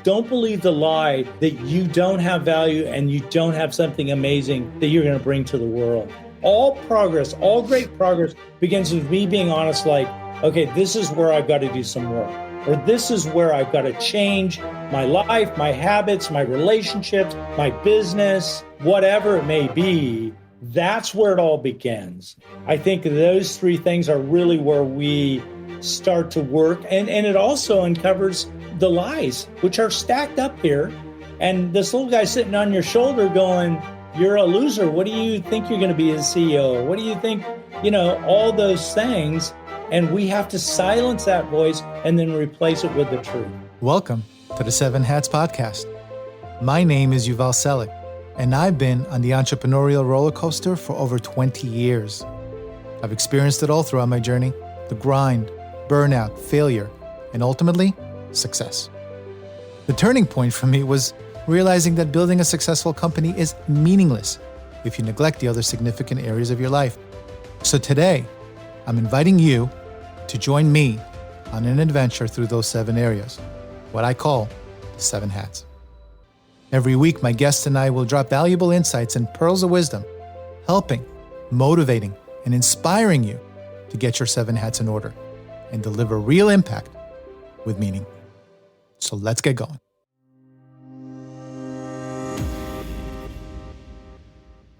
Don't believe the lie that you don't have value and you don't have something amazing that you're going to bring to the world. All progress, all great progress begins with me being honest, like, okay, this is where I've got to do some work, or this is where I've got to change my life, my habits, my relationships, my business, whatever it may be. That's where it all begins. I think those three things are really where we start to work. And it also uncovers the lies, which are stacked up here. And this little guy sitting on your shoulder going, you're a loser. What do you think you're going to be as CEO? What do you think? All those things. And we have to silence that voice and then replace it with the truth. Welcome to the Seven Hats Podcast. My name is Yuval Selik, and I've been on the entrepreneurial roller coaster for over 20 years. I've experienced it all throughout my journey: the grind, burnout, failure, and ultimately, success. The turning point for me was realizing that building a successful company is meaningless if you neglect the other significant areas of your life. So today, I'm inviting you to join me on an adventure through those 7 areas, what I call the 7 hats. Every week, my guests and I will drop valuable insights and pearls of wisdom, helping, motivating, and inspiring you to get your 7 hats in order and deliver real impact with meaning. So let's get going.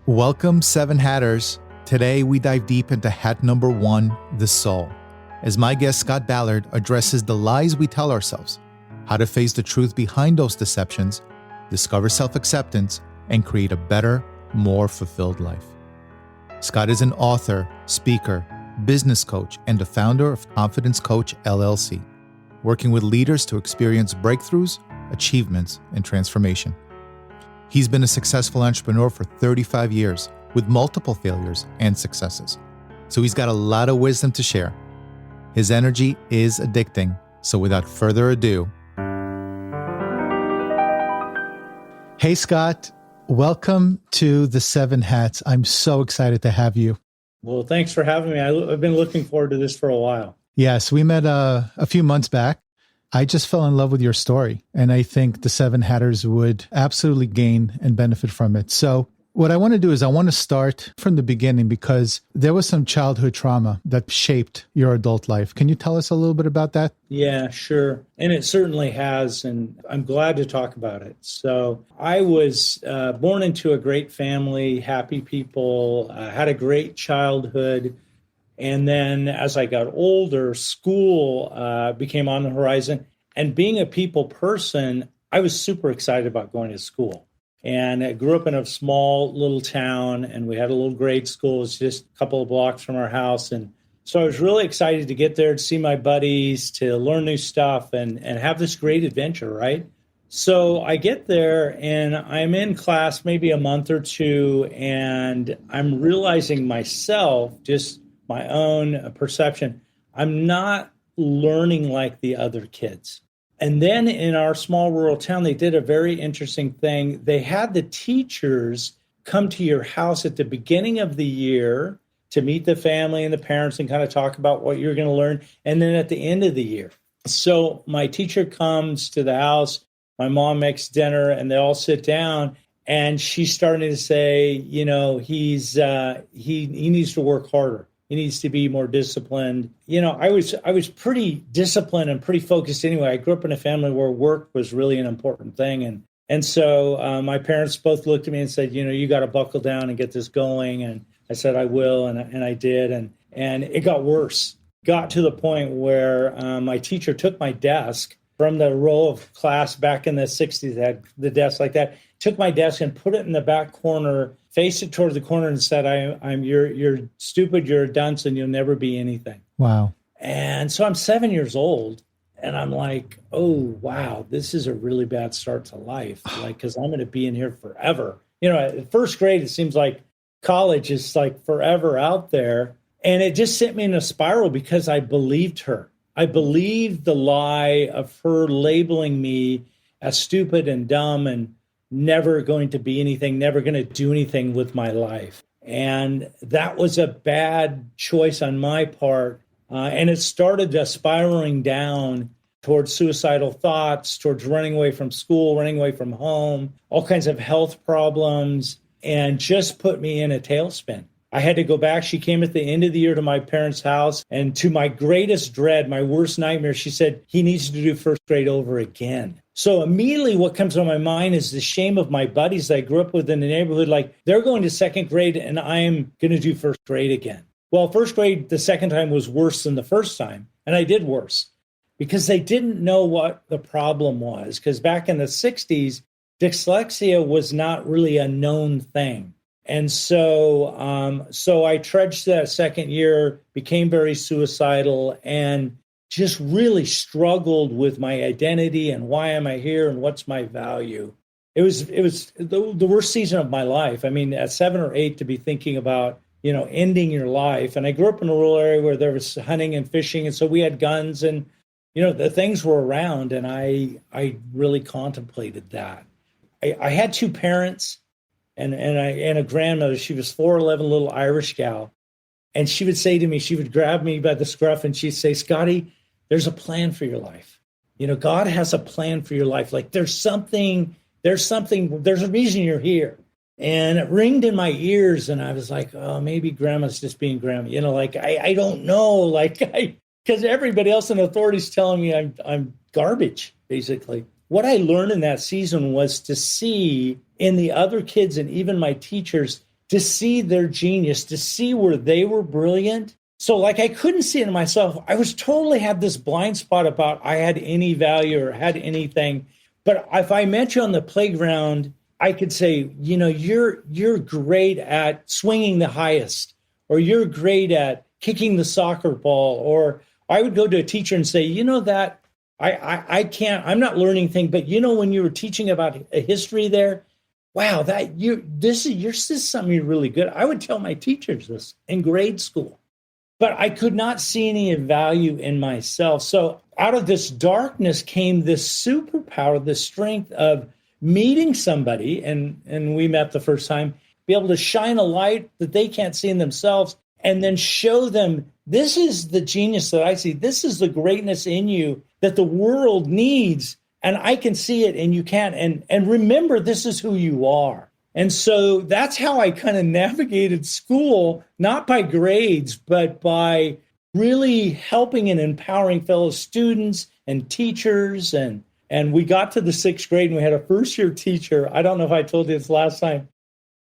Welcome, 7 Hatters. Today, we dive deep into hat number 1, the soul, as my guest Scott Ballard addresses the lies we tell ourselves, how to face the truth behind those deceptions, discover self-acceptance, and create a better, more fulfilled life. Scott is an author, speaker, business coach, and the founder of Confidence Coach, LLC, working with leaders to experience breakthroughs, achievements, and transformation. He's been a successful entrepreneur for 35 years with multiple failures and successes. So he's got a lot of wisdom to share. His energy is addicting. So without further ado, hey, Scott, welcome to the 7 Hats. I'm so excited to have you. Well, thanks for having me. I've been looking forward to this for a while. Yes, we met a few months back. I just fell in love with your story, and I think the 7 Hatters would absolutely gain and benefit from it. So what I want to do is I want to start from the beginning, because there was some childhood trauma that shaped your adult life. Can you tell us a little bit about that? Yeah, sure. And it certainly has, and I'm glad to talk about it. So I was born into a great family, happy people, had a great childhood. And then as I got older, school became on the horizon. And being a people person, I was super excited about going to school. And I grew up in a small little town, and we had a little grade school. It was just a couple of blocks from our house. And so I was really excited to get there, to see my buddies, to learn new stuff, and have this great adventure, right? So I get there, and I'm in class maybe a month or two, and I'm realizing myself, just my own perception, I'm not learning like the other kids. And then in our small rural town, they did a very interesting thing. They had the teachers come to your house at the beginning of the year to meet the family and the parents and kind of talk about what you're going to learn. And then at the end of the year. So my teacher comes to the house, my mom makes dinner, and they all sit down. And she's starting to say, he needs to work harder. He needs to be more disciplined. I was pretty disciplined and pretty focused anyway. I grew up in a family where work was really an important thing. And so my parents both looked at me and said, you got to buckle down and get this going. And I said, I will. And I did. And it got worse. Got to the point where my teacher took my desk from the row of class back in the 60s, had the desk like that, took my desk and put it in the back corner, faced it toward the corner, and said, you're stupid, you're a dunce, and you'll never be anything. Wow. And so I'm 7 years old, and I'm like, oh, wow, this is a really bad start to life, because I'm going to be in here forever. At first grade, it seems like college is like forever out there. And it just sent me in a spiral because I believed her. I believed the lie of her labeling me as stupid and dumb and never going to be anything, never going to do anything with my life. And that was a bad choice on my part. And it started spiraling down towards suicidal thoughts, towards running away from school, running away from home, all kinds of health problems, and just put me in a tailspin. I had to go back. She came at the end of the year to my parents' house, and to my greatest dread, my worst nightmare, she said, he needs to do first grade over again. So immediately what comes to my mind is the shame of my buddies that I grew up with in the neighborhood. Like, they're going to second grade and I'm going to do first grade again. Well, first grade, the second time was worse than the first time. And I did worse because they didn't know what the problem was. Because back in the 60s, dyslexia was not really a known thing. And so I trudged that second year, became very suicidal, and just really struggled with my identity and why am I here and what's my value. It was the worst season of my life. I mean, at 7 or 8, to be thinking about, ending your life. And I grew up in a rural area where there was hunting and fishing. And so we had guns and, the things were around. And I really contemplated that. I had 2 parents and a grandmother. She was 4'11", little Irish gal. And she would say to me, she would grab me by the scruff and she'd say, Scotty, there's a plan for your life. God has a plan for your life. Like there's a reason you're here. And it ringed in my ears and I was like, oh, maybe grandma's just being grandma. I don't know, because everybody else in authority is telling me I'm garbage, basically. What I learned in that season was to see in the other kids and even my teachers, to see their genius, to see where they were brilliant. So I couldn't see it in myself. I was totally had this blind spot about I had any value or had anything. But if I met you on the playground, I could say, you're great at swinging the highest, or you're great at kicking the soccer ball. Or I would go to a teacher and say, that I can't, I'm not learning things, but when you were teaching about a history there, wow, this is something you're really good. I would tell my teachers this in grade school, but I could not see any value in myself. So out of this darkness came this superpower, this strength of meeting somebody, and we met the first time, be able to shine a light that they can't see in themselves, and then show them, this is the genius that I see. This is the greatness in you that the world needs. And I can see it and you can't. And remember, this is who you are. And so that's how I kind of navigated school, not by grades, but by really helping and empowering fellow students and teachers. And we got to the 6th grade and we had a first-year teacher. I don't know if I told you this last time,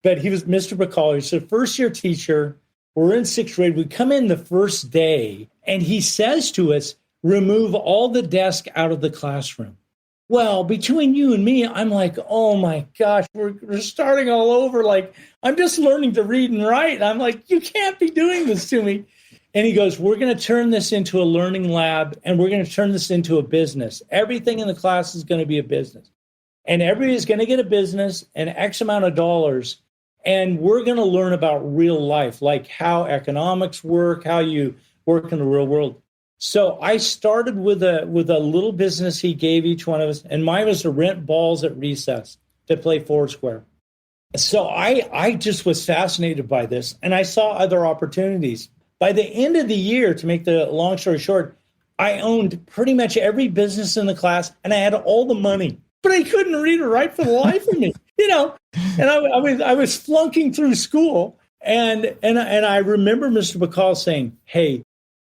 but he was Mr. Bacall. He's a first-year teacher. We're in 6th grade. We come in the first day and he says to us, remove all the desk out of the classroom. Well, between you and me, I'm like, oh my gosh, we're starting all over. I'm just learning to read and write. And I'm like, you can't be doing this to me. And he goes, we're going to turn this into a learning lab and we're going to turn this into a business. Everything in the class is going to be a business. And everybody's going to get a business and X amount of dollars. And we're going to learn about real life, like how economics work, how you work in the real world. So I started with a little business he gave each one of us, and mine was to rent balls at recess to play Foursquare. So I just was fascinated by this, and I saw other opportunities. By the end of the year, to make the long story short, I owned pretty much every business in the class, and I had all the money, but I couldn't read or write for the life of me, And I was flunking through school, and I remember Mr. Bacall saying, "Hey,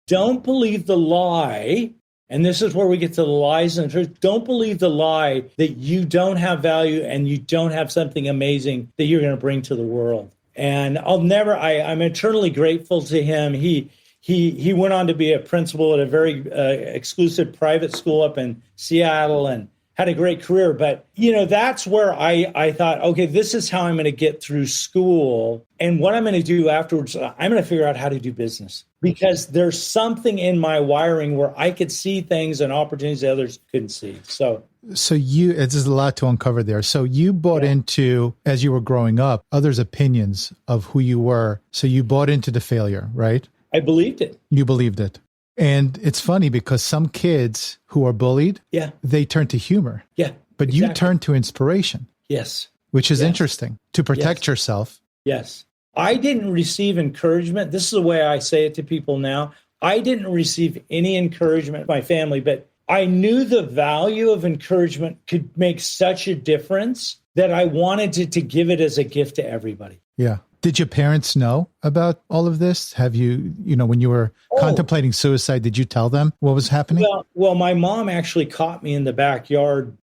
don't believe the lie," and this is where we get to the lies and the truth. Don't believe the lie that you don't have value and you don't have something amazing that you're going to bring to the world. And I'm eternally grateful to him. He went on to be a principal at a very exclusive private school up in Seattle and had a great career. But, that's where I thought, okay, this is how I'm going to get through school. And what I'm going to do afterwards, I'm going to figure out how to do business, because there's something in my wiring where I could see things and opportunities that others couldn't see. So there's a lot to uncover there. So you bought into, as you were growing up, others' opinions of who you were. So you bought into the failure, right? I believed it. You believed it. And it's funny because some kids who are bullied, they turn to humor. Yeah. But exactly. You turn to inspiration. Yes. Which is interesting, to protect yourself. Yes. I didn't receive encouragement. This is the way I say it to people now. I didn't receive any encouragement from my family, but I knew the value of encouragement could make such a difference that I wanted to give it as a gift to everybody. Yeah. Did your parents know about all of this? Have you, when you were contemplating suicide, did you tell them what was happening? Well, my mom actually caught me in the backyard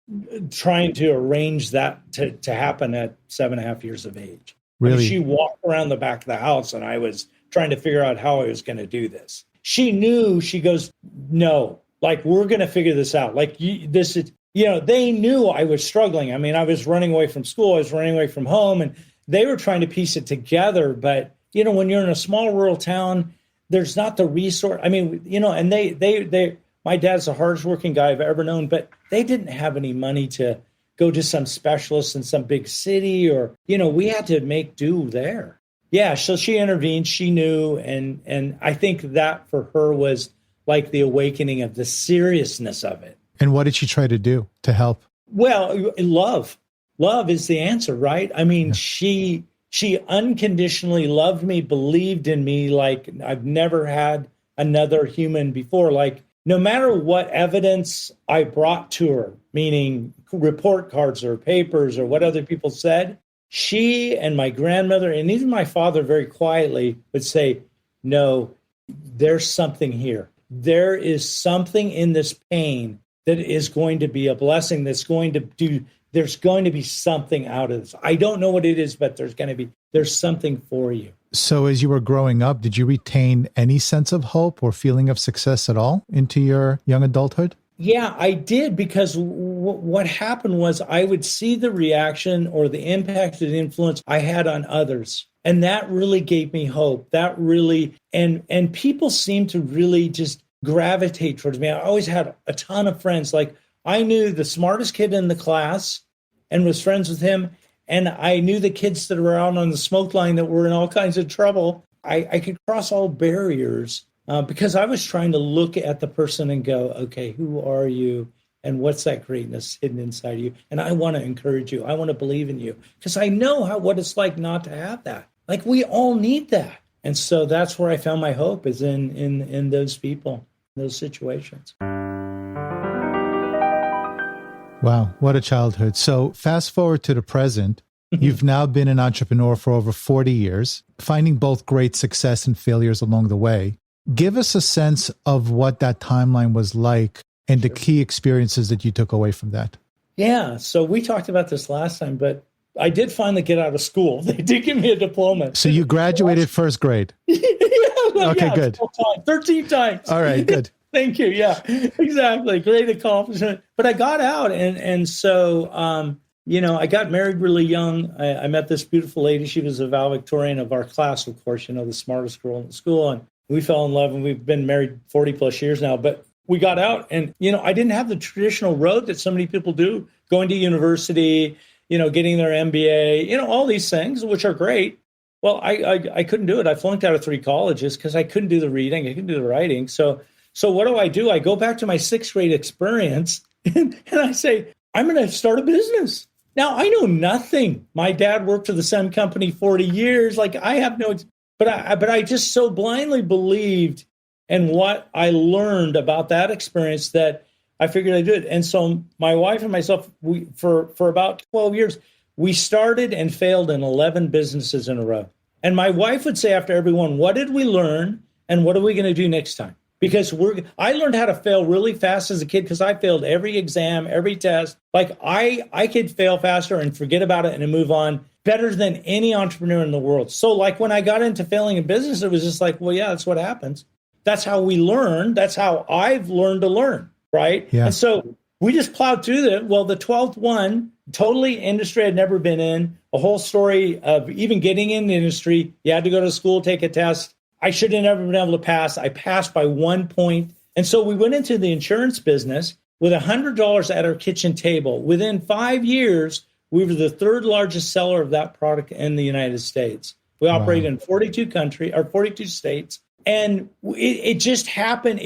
trying to arrange that to happen at 7.5 years of age. Really? I mean, she walked around the back of the house and I was trying to figure out how I was going to do this. She knew, she goes, no, like, we're going to figure this out. Like, this is, they knew I was struggling. I mean, I was running away from school. I was running away from home, and they were trying to piece it together. But, when you're in a small rural town, there's not the resource. I mean, and they my dad's the hardest working guy I've ever known, but they didn't have any money to go to some specialist in some big city, or, we had to make do there. Yeah. So she intervened, she knew. And I think that for her was like the awakening of the seriousness of it. And what did she try to do to help? Well, love is the answer, right? I mean, yeah. She unconditionally loved me, believed in me like I've never had another human before. Like, no matter what evidence I brought to her, meaning report cards or papers or what other people said, she and my grandmother and even my father very quietly would say, no, there's something here. There is something in this pain that is going to be a blessing, there's going to be something out of this. I don't know what it is, but there's something for you. So as you were growing up, did you retain any sense of hope or feeling of success at all into your young adulthood? Yeah, I did, because what happened was I would see the reaction or the impact and influence I had on others. And that really gave me hope. That really, and people seemed to really just gravitate towards me. I always had a ton of friends. Like, I knew the smartest kid in the class and was friends with him. And I knew the kids that were out on the smoke line that were in all kinds of trouble. I could cross all barriers because I was trying to look at the person and go, okay, who are you? And what's that greatness hidden inside of you? And I want to encourage you. I want to believe in you, because I know what it's like not to have that. Like, we all need that. And so that's where I found my hope, is in those people, those situations. Wow, what a childhood. So fast forward to the present. You've now been an entrepreneur for over 40 years, finding both great success and failures along the way. Give us a sense of what that timeline was like and the key experiences that you took away from that. Yeah, so we talked about this last time, but I did finally get out of school. They did give me a diploma. So you graduated first grade? Okay, good. 13 times. All right, good. Thank you. Yeah, exactly. Great accomplishment. But I got out. And so, I got married really young. I met this beautiful lady. She was a valedictorian of our class, of course, the smartest girl in the school. And we fell in love, and we've been married 40 plus years now. But we got out, and, I didn't have the traditional road that so many people do, going to university, getting their MBA, all these things, which are great. Well, I couldn't do it. I flunked out of 3 colleges because I couldn't do the reading. I couldn't do the writing. So what do? I go back to my 6th grade experience and I say, I'm going to start a business. Now, I know nothing. My dad worked for the same company 40 years. Like, I have but I just so blindly believed in what I learned about that experience that I figured I'd do it. And so my wife and myself, we for about 12 years, we started and failed in 11 businesses in a row. And my wife would say after every one, what did we learn and what are we going to do next time? Because I learned how to fail really fast as a kid, because I failed every exam, every test. Like, I could fail faster and forget about it and move on better than any entrepreneur in the world. So like, when I got into failing in business, it was just like, well, yeah, that's what happens. That's how we learn. That's how I've learned to learn, right? Yeah. And so we just plowed through that. Well, the 12th one, totally industry I'd never been in, a whole story of even getting in the industry. You had to go to school, take a test. I should have never been able to pass. I passed by 1 point. And so we went into the insurance business with $100 at our kitchen table. Within 5 years, we were the 3rd largest seller of that product in the United States. We operate in 42 states. And it just happened.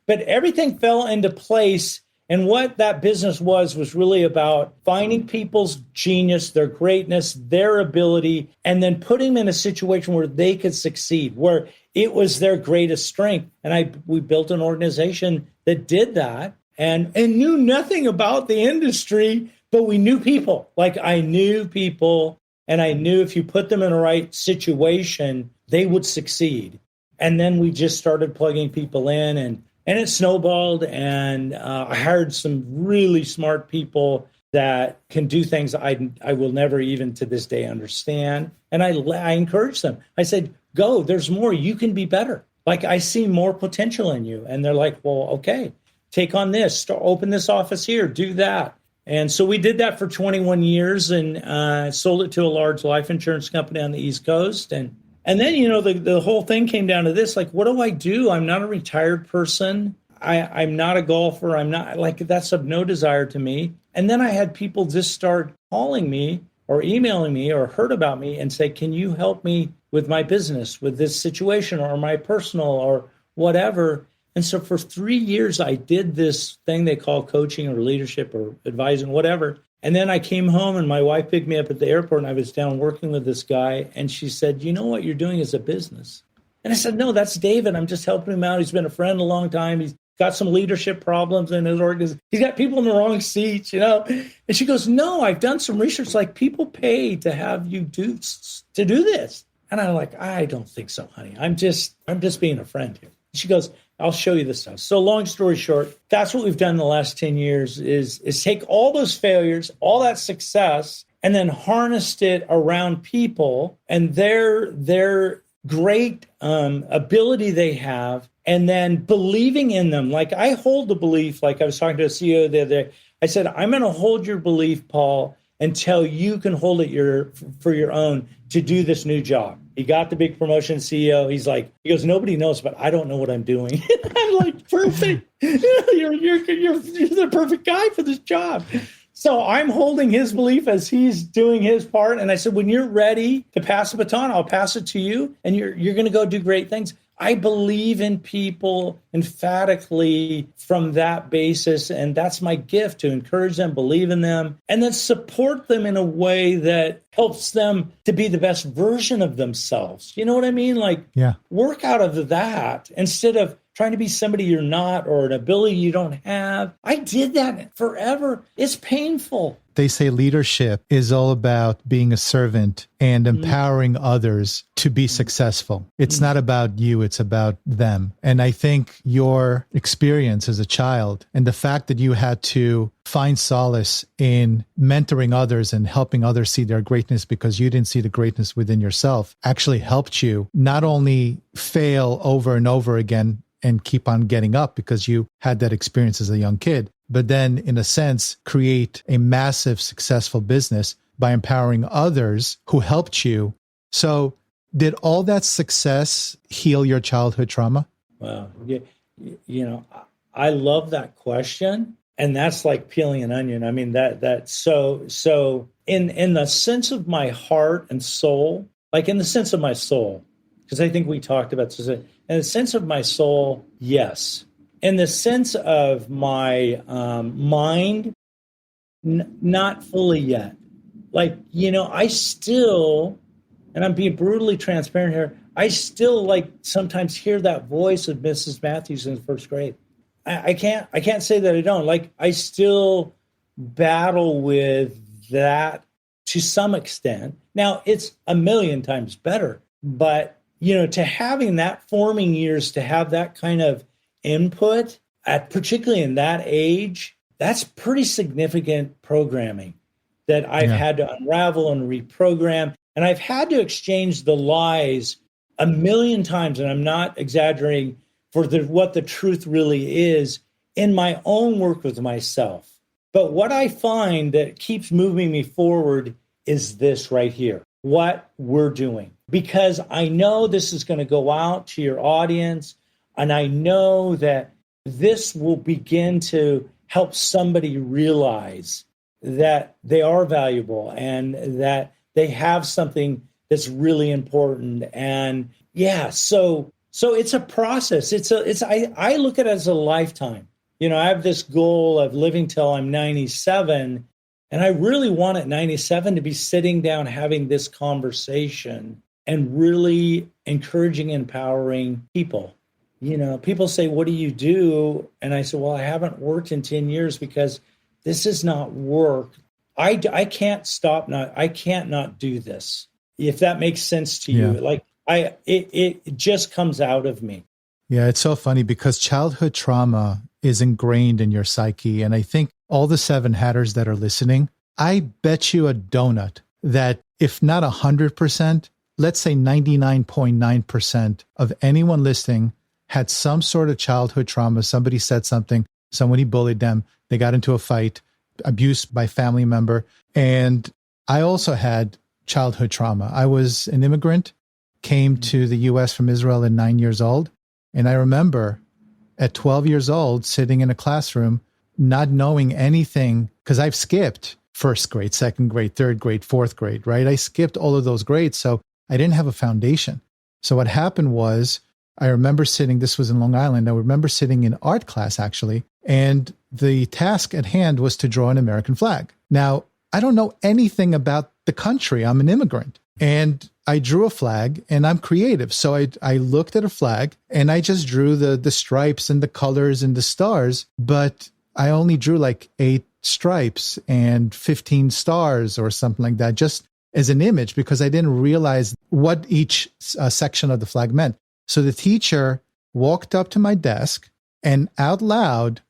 But everything fell into place. And what that business was really about finding people's genius, their greatness, their ability, and then putting them in a situation where they could succeed, where it was their greatest strength. And we built an organization that did that. and knew nothing about the industry, but we knew people. Like I knew people, and I knew if you put them in the right situation, they would succeed. And then we just started plugging people in, and it snowballed. And I hired some really smart people that can do things I will never even to this day understand. And I encouraged them. I said, go, there's more. You can be better. Like I see more potential in you. And they're like, well, okay, take on this, open this office here, do that. And so we did that for 21 years and sold it to a large life insurance company on the East Coast. And then, the whole thing came down to this, like, what do I do? I'm not a retired person. I'm not a golfer. I'm not like, that's of no desire to me. And then I had people just start calling me or emailing me or heard about me and say, can you help me with my business, with this situation or my personal or whatever? And so for 3 years, I did this thing they call coaching or leadership or advising, whatever. And then I came home and my wife picked me up at the airport and I was down working with this guy. And she said, you know what you're doing is a business. And I said, no, that's David. I'm just helping him out. He's been a friend a long time. He's got some leadership problems in his organization. He's got people in the wrong seats, And she goes, no, I've done some research. Like people pay to have you do this. And I'm like, I don't think so, honey. I'm just being a friend here. She goes, I'll show you this stuff. So long story short, that's what we've done in the last 10 years is take all those failures, all that success, and then harnessed it around people and their great ability they have, and then believing in them. Like I hold the belief, like I was talking to a CEO the other day, I said, I'm going to hold your belief, Paul, until you can hold it for your own to do this new job. He got the big promotion, CEO. He goes, nobody knows, but I don't know what I'm doing. I'm like, perfect. You're the perfect guy for this job. So I'm holding his belief as he's doing his part. And I said, when you're ready to pass the baton, I'll pass it to you, and you're going to go do great things. I believe in people emphatically from that basis, and that's my gift, to encourage them, believe in them, and then support them in a way that helps them to be the best version of themselves. You know what I mean? Like, work out of that instead of trying to be somebody you're not or an ability you don't have. I did that forever. It's painful. They say leadership is all about being a servant and empowering others to be successful. It's not about you, it's about them. And I think your experience as a child and the fact that you had to find solace in mentoring others and helping others see their greatness because you didn't see the greatness within yourself actually helped you not only fail over and over again and keep on getting up because you had that experience as a young kid, but then in a sense, create a massive successful business by empowering others who helped you. So did all that success heal your childhood trauma? Wow. I love that question. And that's like peeling an onion. I mean, so in the sense of my heart and soul, like in the sense of my soul, because I think we talked about this, in the sense of my soul, yes. In the sense of my mind, not fully yet. Like, I still, and I'm being brutally transparent here, I still like sometimes hear that voice of Mrs. Matthews in the first grade. I can't say that I don't. Like, I still battle with that to some extent. Now, it's a million times better, but to having that forming years, to have that kind of input, particularly in that age, that's pretty significant programming that I've had to unravel and reprogram. And I've had to exchange the lies a million times, and I'm not exaggerating, for what the truth really is in my own work with myself. But what I find that keeps moving me forward is this right here, what we're doing. Because I know this is going to go out to your audience, and I know that this will begin to help somebody realize that they are valuable and that they have something that's really important. And so it's a process. I look at it as a lifetime. I have this goal of living till I'm 97, and I really want at 97 to be sitting down having this conversation and really encouraging and empowering people people say, what do you do? And I said, well, I haven't worked in 10 years because this is not work. I can't I can't not do this. If that makes sense to you, it just comes out of me. Yeah, it's so funny because childhood trauma is ingrained in your psyche. And I think all the seven hatters that are listening, I bet you a donut that if not 100%, let's say 99.9% of anyone listening had some sort of childhood trauma. Somebody said something, somebody bullied them, they got into a fight, abused by family member. And I also had childhood trauma. I was an immigrant, came to the US from Israel at 9 years old. And I remember at 12 years old, sitting in a classroom, not knowing anything, because I've skipped first grade, second grade, third grade, fourth grade, right? I skipped all of those grades. So I didn't have a foundation. So what happened was, I remember sitting, this was in Long Island, I remember sitting in art class actually, and the task at hand was to draw an American flag. Now, I don't know anything about the country. I'm an immigrant. And I drew a flag, and I'm creative. So I looked at a flag and I just drew the stripes and the colors and the stars, but I only drew like 8 stripes and 15 stars or something like that, just as an image, because I didn't realize what each section of the flag meant. So the teacher walked up to my desk and out loud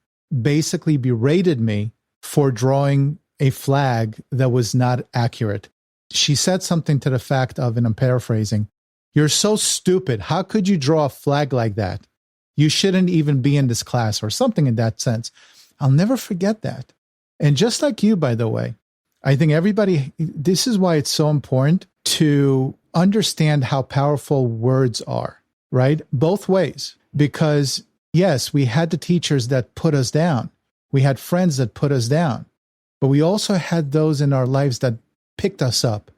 basically berated me for drawing a flag that was not accurate. She said something to the fact of, and I'm paraphrasing, "You're so stupid. How could you draw a flag like that? You shouldn't even be in this class," or something in that sense. I'll never forget that. And just like you, by the way, I think this is why it's so important to understand how powerful words are, right? Both ways. Because yes, we had the teachers that put us down. We had friends that put us down. But we also had those in our lives that picked us up.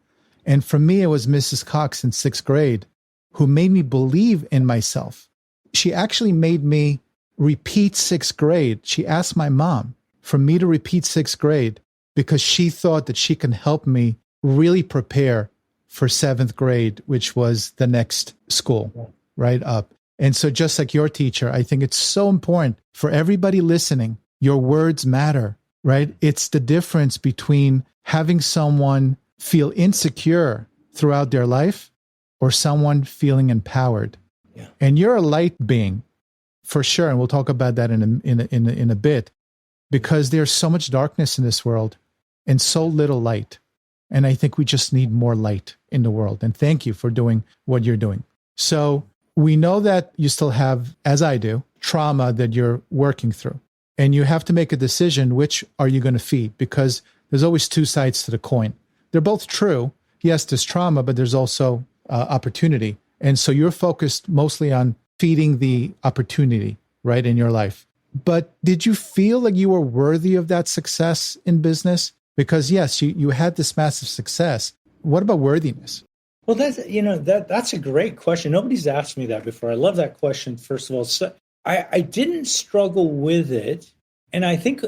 And for me, it was Mrs. Cox in 6th grade who made me believe in myself. She actually made me repeat 6th grade. She asked my mom for me to repeat 6th grade because she thought that she can help me really prepare for 7th grade, which was the next school, right up. And so just like your teacher, I think it's so important for everybody listening. Your words matter, right? It's the difference between having someone feel insecure throughout their life or someone feeling empowered. Yeah. And you're a light being for sure. And we'll talk about that in a bit, because there's so much darkness in this world and so little light. And I think we just need more light in the world. And thank you for doing what you're doing. So we know that you still have, as I do, trauma that you're working through. And you have to make a decision, which are you going to feed? Because there's always 2 sides to the coin. They're both true. Yes, there's trauma, but there's also opportunity. And so you're focused mostly on feeding the opportunity, right, in your life. But did you feel like you were worthy of that success in business? Because yes, you had this massive success. What about worthiness? Well, that's a great question. Nobody's asked me that before. I love that question, first of all. So I didn't struggle with it. And I think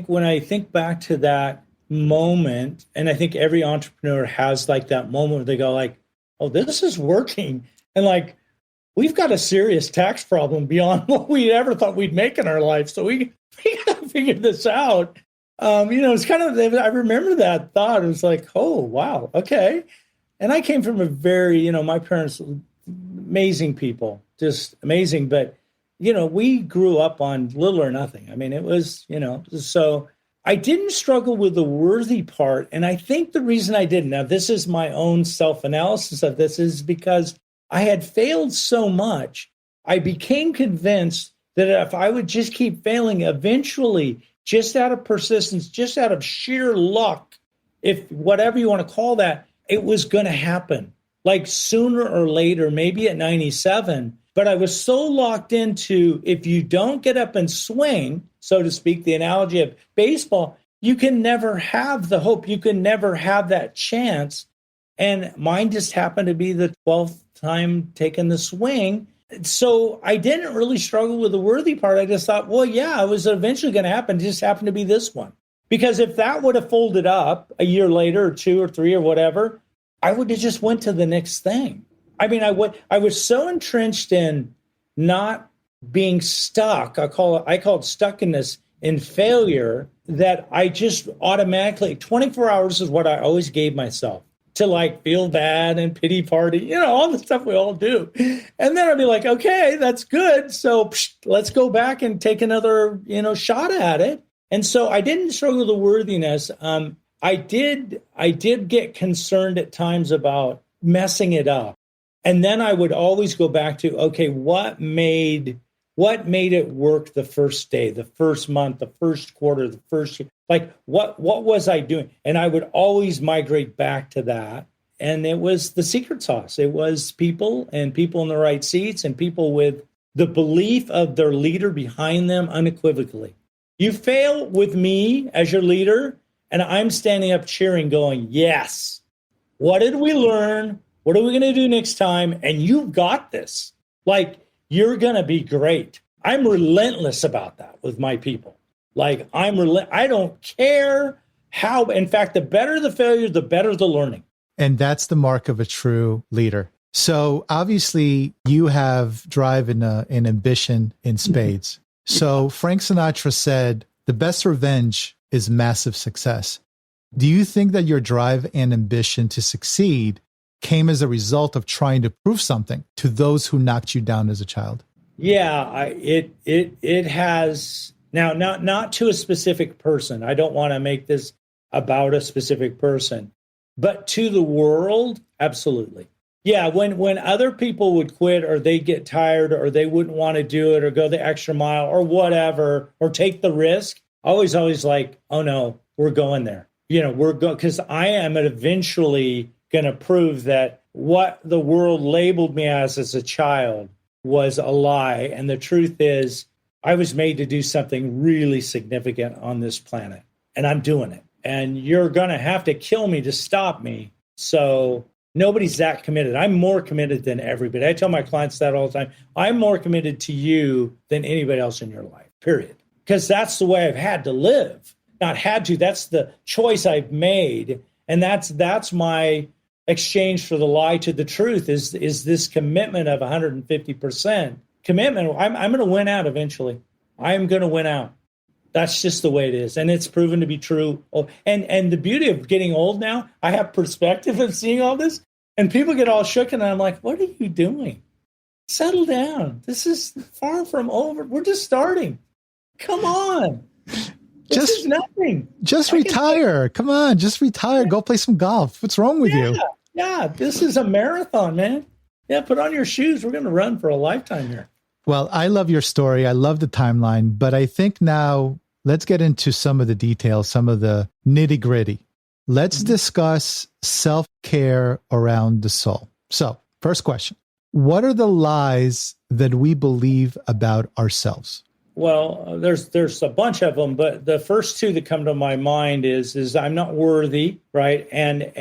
when I think back to that moment, and I think every entrepreneur has like that moment where they go like, oh, this is working. And like, we've got a serious tax problem beyond what we ever thought we'd make in our life. So we got to figure this out. It's kind of, I remember that thought. It was like, oh, wow. Okay. And I came from a very, my parents, amazing people, just amazing. But, we grew up on little or nothing. I mean, it was, so I didn't struggle with the worthy part. And I think the reason I didn't, now this is my own self-analysis of this, is because I had failed so much. I became convinced that if I would just keep failing, eventually, just out of persistence, just out of sheer luck, if whatever you want to call that, it was going to happen. Like sooner or later, maybe at 97. But I was so locked into, if you don't get up and swing, so to speak, the analogy of baseball, you can never have the hope. You can never have that chance. And mine just happened to be the 12th time taking the swing. So I didn't really struggle with the worthy part. I just thought, well, yeah, it was eventually going to happen. It just happened to be this one. Because if that would have folded up a year later or 2 or 3 or whatever, I would have just went to the next thing. I mean, I was so entrenched in not being stuck. I call it stuckness in failure, that I just automatically, 24 hours is what I always gave myself to like feel bad and pity party, all the stuff we all do. And then I'd be like, okay, that's good. So let's go back and take another, shot at it. And so I didn't struggle with worthiness. I did get concerned at times about messing it up. And then I would always go back to, okay, what made it work the first day, the first month, the first quarter, the first year? Like, what was I doing? And I would always migrate back to that. And it was the secret sauce. It was people in the right seats and people with the belief of their leader behind them unequivocally. You fail with me as your leader, and I'm standing up cheering, going, yes. What did we learn? What are we going to do next time? And you've got this. Like, you're going to be great. I'm relentless about that with my people. Like, I don't care how. In fact, the better the failure, the better the learning. And that's the mark of a true leader. So obviously you have drive and ambition in spades. So Frank Sinatra said, the best revenge is massive success. Do you think that your drive and ambition to succeed came as a result of trying to prove something to those who knocked you down as a child? Yeah, it has. Now, not to a specific person. I don't want to make this about a specific person, but to the world, absolutely. Yeah, when other people would quit or they get tired or they wouldn't want to do it or go the extra mile or whatever, or take the risk, always like, oh no, we're going there. We're going, because I am eventually going to prove that what the world labeled me as a child was a lie. And the truth is, I was made to do something really significant on this planet, and I'm doing it. And you're going to have to kill me to stop me. So nobody's that committed. I'm more committed than everybody. I tell my clients that all the time. I'm more committed to you than anybody else in your life, period. Because that's the way I've had to live. Not had to, that's the choice I've made. And that's my exchange for the lie to the truth, is this commitment of 150%. Commitment, I'm going to win out eventually. I'm going to win out. That's just the way it is. And it's proven to be true. Oh, and the beauty of getting old now, I have perspective of seeing all this. And people get all shook, and I'm like, what are you doing? Settle down. This is far from over. We're just starting. Come on. This is nothing. Just retire. Come on, just retire. Go play some golf. What's wrong with you? Yeah, this is a marathon, man. Yeah, put on your shoes. We're going to run for a lifetime here. Well, I love your story. I love the timeline. But I think now let's get into some of the details, some of the nitty gritty. Let's discuss self-care around the soul. So first question, what are the lies that we believe about ourselves? Well, there's a bunch of them, but the first two that come to my mind is I'm not worthy, right? And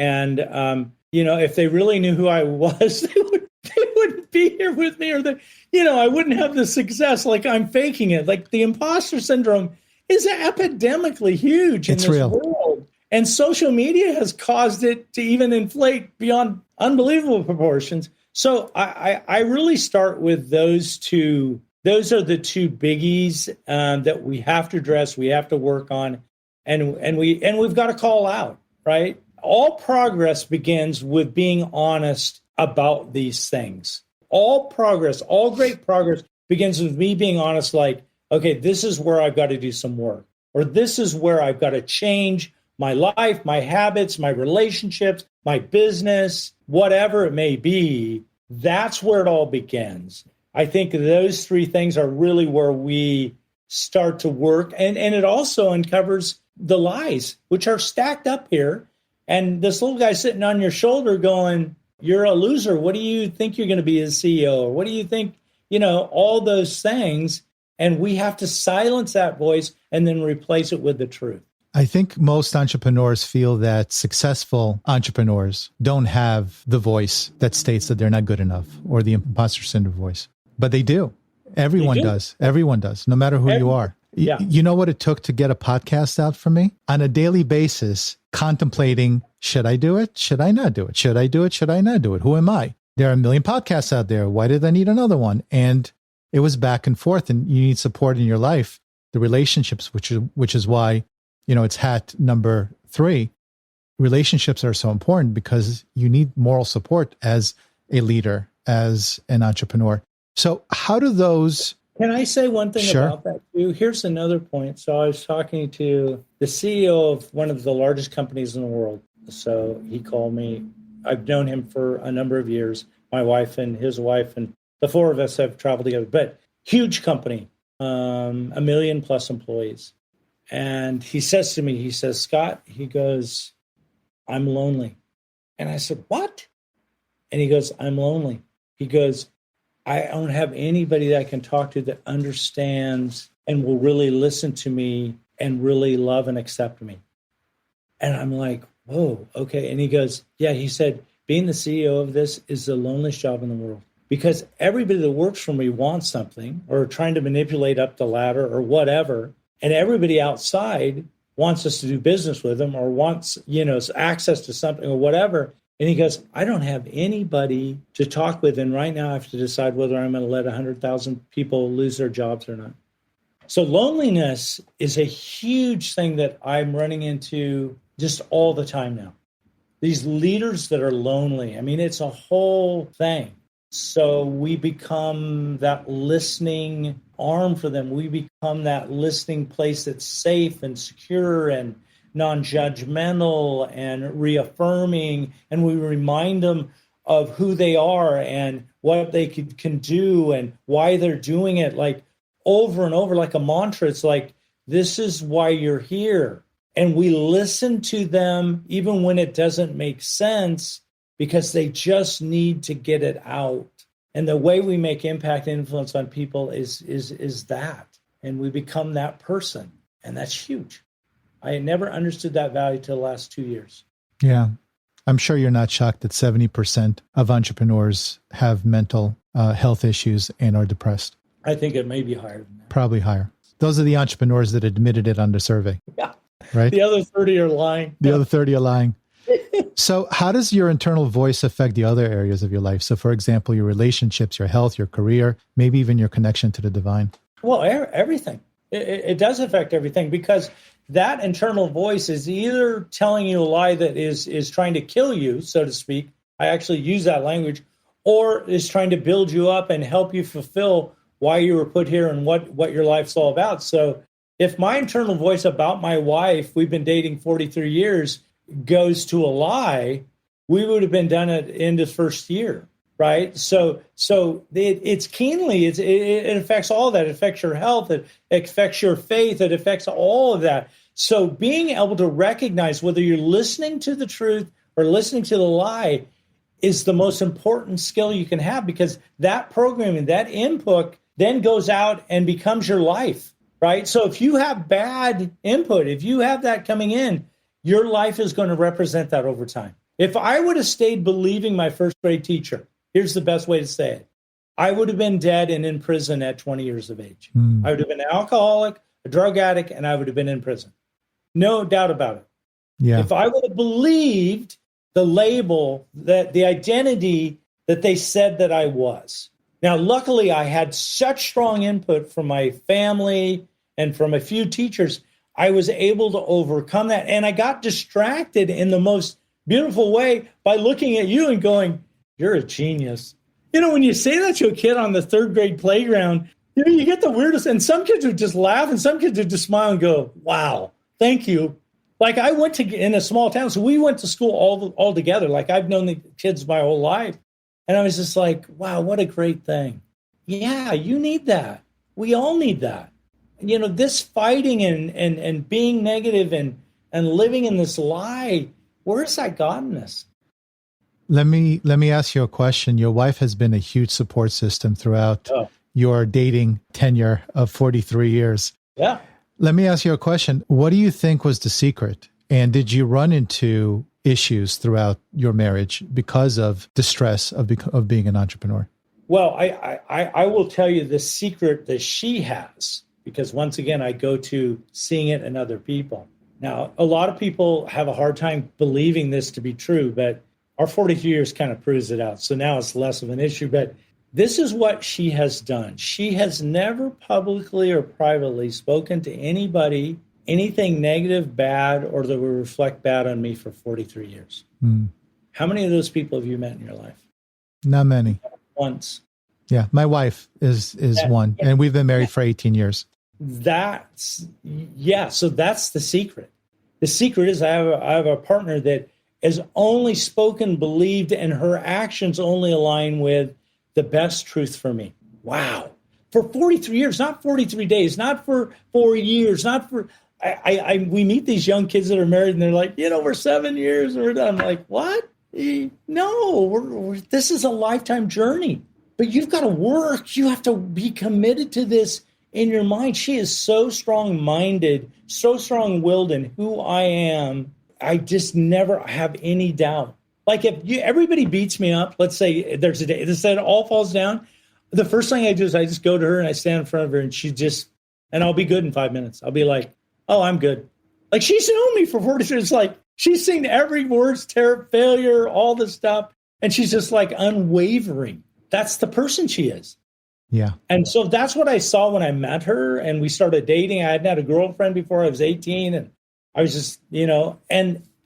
if they really knew who I was, they wouldn't be here with me, or I wouldn't have the success. Like, I'm faking it. Like, the imposter syndrome is epidemically huge in this world, and social media has caused it to even inflate beyond unbelievable proportions. So I really start with those two. Those are the two biggies that we have to address, we have to work on, and we've got to call out, right? All progress begins with being honest about these things. All progress, all great progress begins with me being honest, like, okay, this is where I've got to do some work, or this is where I've got to change my life, my habits, my relationships, my business, whatever it may be. That's where it all begins. I think those three things are really where we start to work. And it also uncovers the lies, which are stacked up here. And this little guy sitting on your shoulder going, you're a loser. What do you think you're going to be as CEO? Or what do you think, all those things. And we have to silence that voice and then replace it with the truth. I think most entrepreneurs feel that successful entrepreneurs don't have the voice that states that they're not good enough, or the imposter syndrome voice. But they do. Everyone does. Everyone does, no matter who you are. Yeah. You know what it took to get a podcast out for me? On a daily basis, contemplating, should I do it? Should I not do it? Should I do it? Should I not do it? Who am I? There are a million podcasts out there. Why did I need another one? And it was back and forth, and you need support in your life, the relationships, which is why, it's hat number 3. Relationships are so important because you need moral support as a leader, as an entrepreneur. So how do those... Can I say one thing Sure. about that too? Here's another point. So I was talking to the CEO of one of the largest companies in the world. So he called me. I've known him for a number of years. My wife and his wife and the 4 of us have traveled together. But huge company, 1 million plus employees. And he says to me, he says, Scott, he goes, I'm lonely. And I said, what? And he goes, I'm lonely. He goes, I don't have anybody that I can talk to that understands and will really listen to me and really love and accept me. And I'm like, whoa, okay. And he goes, yeah, he said, being the CEO of this is the loneliest job in the world because everybody that works for me wants something or trying to manipulate up the ladder or whatever. And everybody outside wants us to do business with them or wants, access to something or whatever. And he goes, I don't have anybody to talk with. And right now I have to decide whether I'm going to let 100,000 people lose their jobs or not. So loneliness is a huge thing that I'm running into just all the time now. These leaders that are lonely, I mean, it's a whole thing. So we become that listening arm for them. We become that listening place that's safe and secure and non-judgmental and reaffirming, and we remind them of who they are and what they can do and why they're doing it, like over and over, like a mantra. It's like, this is why you're here. And we listen to them even when it doesn't make sense because they just need to get it out. And the way we make impact and influence on people is that. And we become that person. And that's huge. I had never understood that value till the last 2 years. Yeah. I'm sure you're not shocked that 70% of entrepreneurs have mental health issues and are depressed. I think it may be higher than that. Probably higher. Those are the entrepreneurs that admitted it on the survey. Yeah. Right? The other 30 are lying. The other 30 are lying. So how does your internal voice affect the other areas of your life? So for example, your relationships, your health, your career, maybe even your connection to the divine. Well, everything. It does affect everything because that internal voice is either telling you a lie that is trying to kill you, so to speak. I actually use that language, or is trying to build you up and help you fulfill why you were put here and what your life's all about. So if my internal voice about my wife, we've been dating 43 years, goes to a lie, we would have been done at the end of first year, right? So it's keenly, it affects all that. It affects your health, it affects your faith, it affects all of that. So being able to recognize whether you're listening to the truth or listening to the lie is the most important skill you can have, because that programming, that input then goes out and becomes your life, right? So if you have bad input, if you have that coming in, your life is going to represent that over time. If I would have stayed believing my first grade teacher, here's the best way to say it, I would have been dead and in prison at 20 years of age. I would have been an alcoholic, a drug addict, and I would have been in prison. No doubt about it. Yeah. If I would have believed the label, that the identity that they said that I was. Now, luckily, I had such strong input from my family and from a few teachers, I was able to overcome that. And I got distracted in the most beautiful way by looking at you and going, you're a genius. You know, when you say that to a kid on the third grade playground, you know, you get the weirdest, and some kids would just laugh and some kids would just smile and go, wow, thank you. Like I went to in a small town, so we went to school all together. Like I've known the kids my whole life. And I was just like, wow, what a great thing. Yeah, you need that. We all need that. You know, this fighting and being negative and living in this lie, where has that gotten us? Let me ask you a question. Your wife has been a huge support system throughout your dating tenure of 43 years. Yeah. Let me ask you a question. What do you think was the secret? And did you run into issues throughout your marriage because of the stress of being an entrepreneur? Well, I will tell you the secret that she has, because once again, I go to seeing it in other people. Now, a lot of people have a hard time believing this to be true, but our 43 years kind of proves it out. So now it's less of an issue. But This is what she has done. She has never publicly or privately spoken to anybody, anything negative, bad, or that would reflect bad on me for 43 years. Mm. How many of those people have you met in your life? Not many. Once. Yeah. My wife is one, and we've been married for 18 years. So that's the secret. The secret is I have a partner that has only spoken, believed, and her actions only align with the best truth for me. Wow. For 43 years, not 43 days, not for 4 years, not for, we meet these young kids that are married and they're like, we're 7 years. And we're done. I'm like, what? No, this is a lifetime journey, but you've got to work. You have to be committed to this in your mind. She is so strong-minded, so strong-willed in who I am. I just never have any doubt. Like if everybody beats me up, let's say there's a day, it all falls down. The first thing I do is I just go to her and I stand in front of her and I'll be good in 5 minutes. I'll be like, oh, I'm good. Like she's known me for 40 years. Like she's seen every worst terror, failure, all this stuff. And she's just like unwavering. That's the person she is. Yeah. And so that's what I saw when I met her and we started dating. I hadn't had a girlfriend before I was 18 and I was just,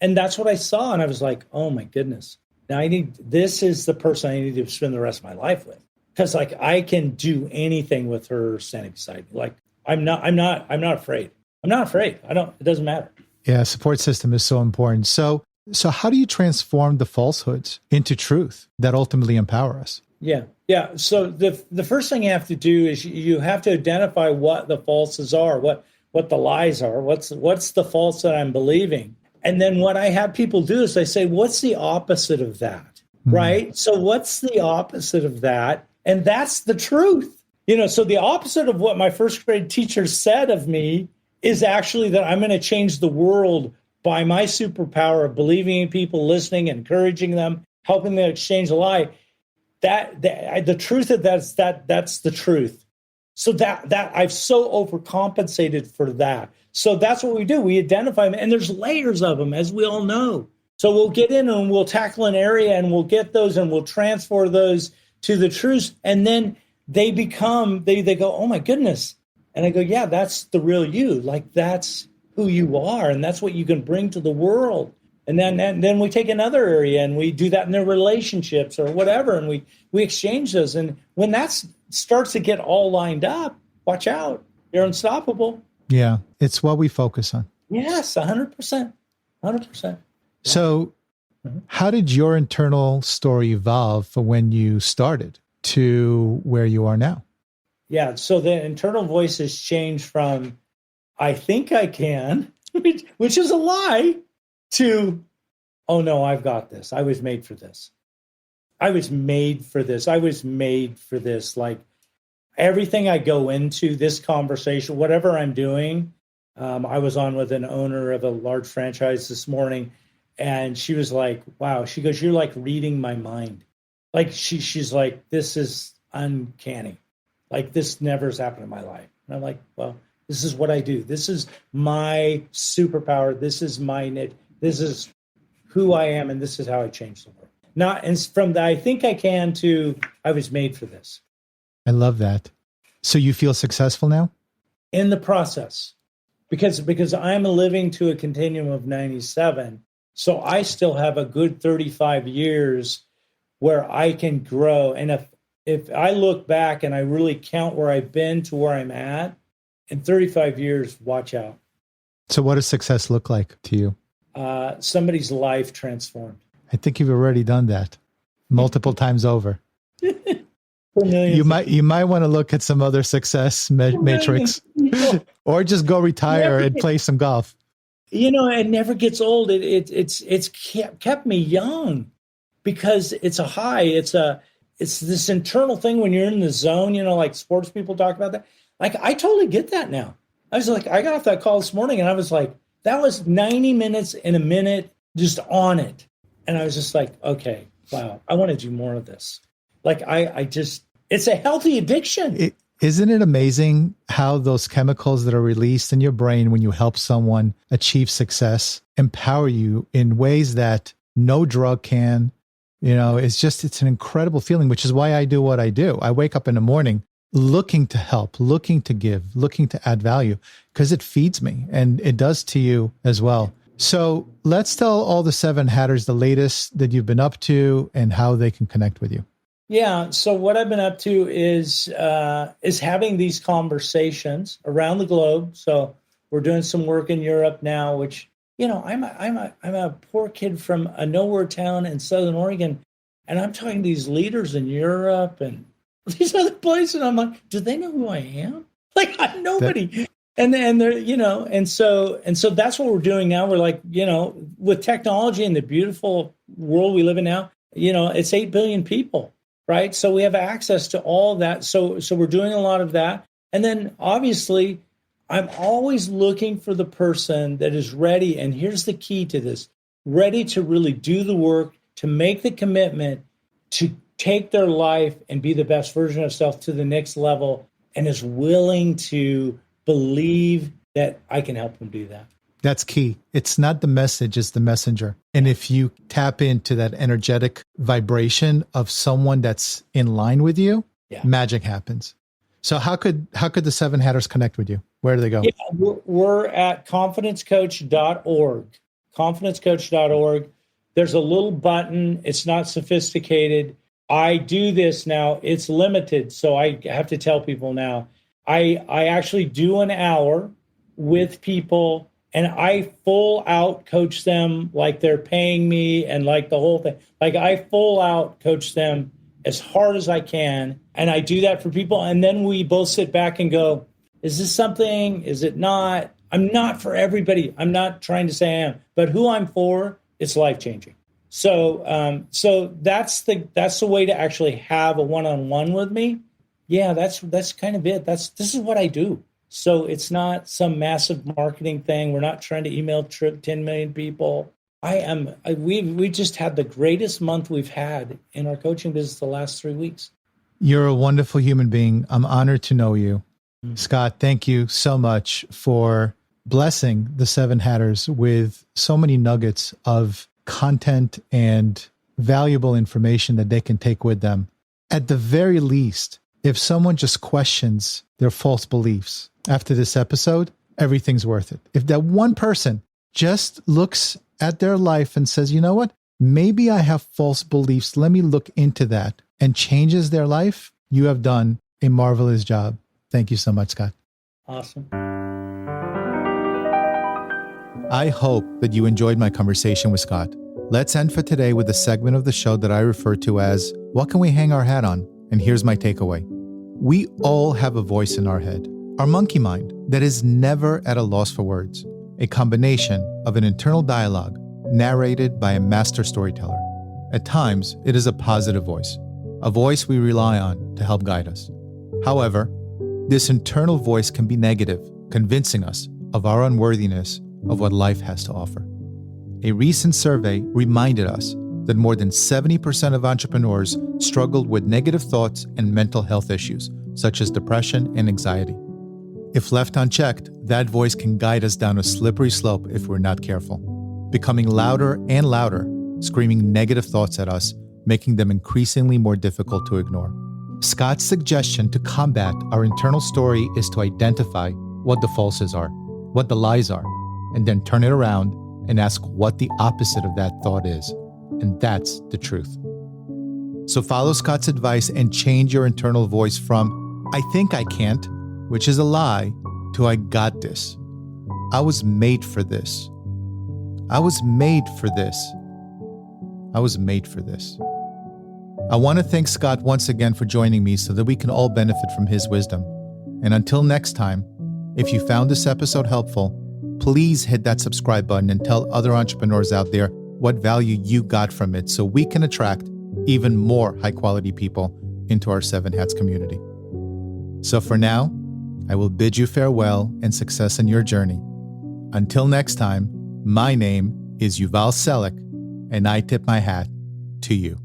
and that's what I saw. And I was like, oh my goodness, this is the person I need to spend the rest of my life with. Cause like I can do anything with her standing beside me. Like I'm not afraid. I'm not afraid. It doesn't matter. Yeah. Support system is so important. So how do you transform the falsehoods into truth that ultimately empower us? Yeah. Yeah. So the first thing you have to do is you have to identify what the falses are, what the lies are, what's the false that I'm believing. And then what I have people do is they say, what's the opposite of that? Mm-hmm. Right? So what's the opposite of that? And that's the truth. So the opposite of what my first grade teacher said of me is actually that I'm going to change the world by my superpower of believing in people, listening, encouraging them, helping them exchange a lie. The truth of that's the truth. So that I've so overcompensated for that. So that's what we do. We identify them, and there's layers of them, as we all know. So we'll get in and we'll tackle an area and we'll get those and we'll transfer those to the truths. And then they go, oh my goodness. And I go, yeah, that's the real you. Like that's who you are. And that's what you can bring to the world. And then we take another area and we do that in their relationships or whatever. And we exchange those. And when that starts to get all lined up, watch out. You're unstoppable. Yeah. It's what we focus on. Yes, 100%. 100%. So how did your internal story evolve from when you started to where you are now? Yeah. So the internal voice has changed from, I think I can, which is a lie, to, oh no, I've got this. I was made for this. I was made for this. I was made for this. Like everything I go into this conversation, whatever I'm doing, I was on with an owner of a large franchise this morning, and she was like, wow, she goes, you're like reading my mind. Like she's like, this is uncanny. Like this never has happened in my life. And I'm like, well, this is what I do. This is my superpower. This is this is who I am, and this is how I change the world. And from the I think I can to I was made for this. I love that. So you feel successful now? In the process, because I'm living to a continuum of 97, so I still have a good 35 years where I can grow. And if I look back and I really count where I've been to where I'm at, in 35 years, watch out. So what does success look like to you? Somebody's life transformed. I think you've already done that multiple times over. You might want to look at some other success matrix or just go retire and play some golf. It never gets old. It's kept me young because it's a high. It's this internal thing when you're in the zone, like sports people talk about that. Like, I totally get that now. I was like, I got off that call this morning and I was like, that was 90 minutes in a minute just on it. And I was just like, okay, wow, I want to do more of this. Like, it's a healthy addiction. Isn't it amazing how those chemicals that are released in your brain when you help someone achieve success empower you in ways that no drug can, It's an incredible feeling, which is why I do what I do. I wake up in the morning looking to help, looking to give, looking to add value, because it feeds me, and it does to you as well. So let's tell all the 7 Hatters the latest that you've been up to and how they can connect with you. Yeah. So what I've been up to is having these conversations around the globe. So we're doing some work in Europe now, which, I'm a poor kid from a nowhere town in Southern Oregon, and I'm talking to these leaders in Europe and these other places, and I'm like, do they know who I am? Like, I'm nobody. And they're, and so that's what we're doing now. We're like, with technology and the beautiful world we live in now, it's 8 billion people, right? So we have access to all that. So we're doing a lot of that. And then obviously I'm always looking for the person that is ready. And here's the key to this: ready to really do the work, to make the commitment, to take their life and be the best version of self to the next level, and is willing to believe that I can help them do that. That's key. It's not the message, it's the messenger. And if you tap into that energetic vibration of someone that's in line with you, magic happens. So how could the 7 Hatters connect with you? Where do they go? Yeah, we're at confidencecoach.org. Confidencecoach.org. There's a little button. It's not sophisticated. I do this now. It's limited, so I have to tell people now. I actually do an hour with people, and I full out coach them like they're paying me, and like the whole thing. Like, I full out coach them as hard as I can. And I do that for people. And then we both sit back and go, is this something? Is it not? I'm not for everybody. I'm not trying to say I am, but who I'm for, it's life-changing. So that's the way to actually have a one-on-one with me. Yeah, that's kind of it. This is what I do. So it's not some massive marketing thing. We're not trying to email 10 million people. We just had the greatest month we've had in our coaching business the last 3 weeks. You're a wonderful human being. I'm honored to know you. Mm-hmm. Scott, thank you so much for blessing the 7 Hatters with so many nuggets of content and valuable information that they can take with them. At the very least, if someone just questions their false beliefs after this episode, everything's worth it. If that one person just looks at their life and says, you know what, maybe I have false beliefs, let me look into that, and changes their life, you have done a marvelous job. Thank you so much, Scott. Awesome. I hope that you enjoyed my conversation with Scott. Let's end for today with a segment of the show that I refer to as, what can we hang our hat on? And here's my takeaway. We all have a voice in our head, our monkey mind, that is never at a loss for words, a combination of an internal dialogue narrated by a master storyteller. At times, it is a positive voice, a voice we rely on to help guide us. However, this internal voice can be negative, convincing us of our unworthiness of what life has to offer. A recent survey reminded us that more than 70% of entrepreneurs struggled with negative thoughts and mental health issues, such as depression and anxiety. If left unchecked, that voice can guide us down a slippery slope if we're not careful, becoming louder and louder, screaming negative thoughts at us, making them increasingly more difficult to ignore. Scott's suggestion to combat our internal story is to identify what the falses are, what the lies are, and then turn it around and ask what the opposite of that thought is. And that's the truth. So follow Scott's advice and change your internal voice from, I think I can't, which is a lie, to I got this. I was made for this. I was made for this. I was made for this. I want to thank Scott once again for joining me so that we can all benefit from his wisdom. And until next time, if you found this episode helpful, please hit that subscribe button and tell other entrepreneurs out there what value you got from it so we can attract even more high-quality people into our 7 Hats community. So for now, I will bid you farewell and success in your journey. Until next time, my name is Yuval Selik, and I tip my hat to you.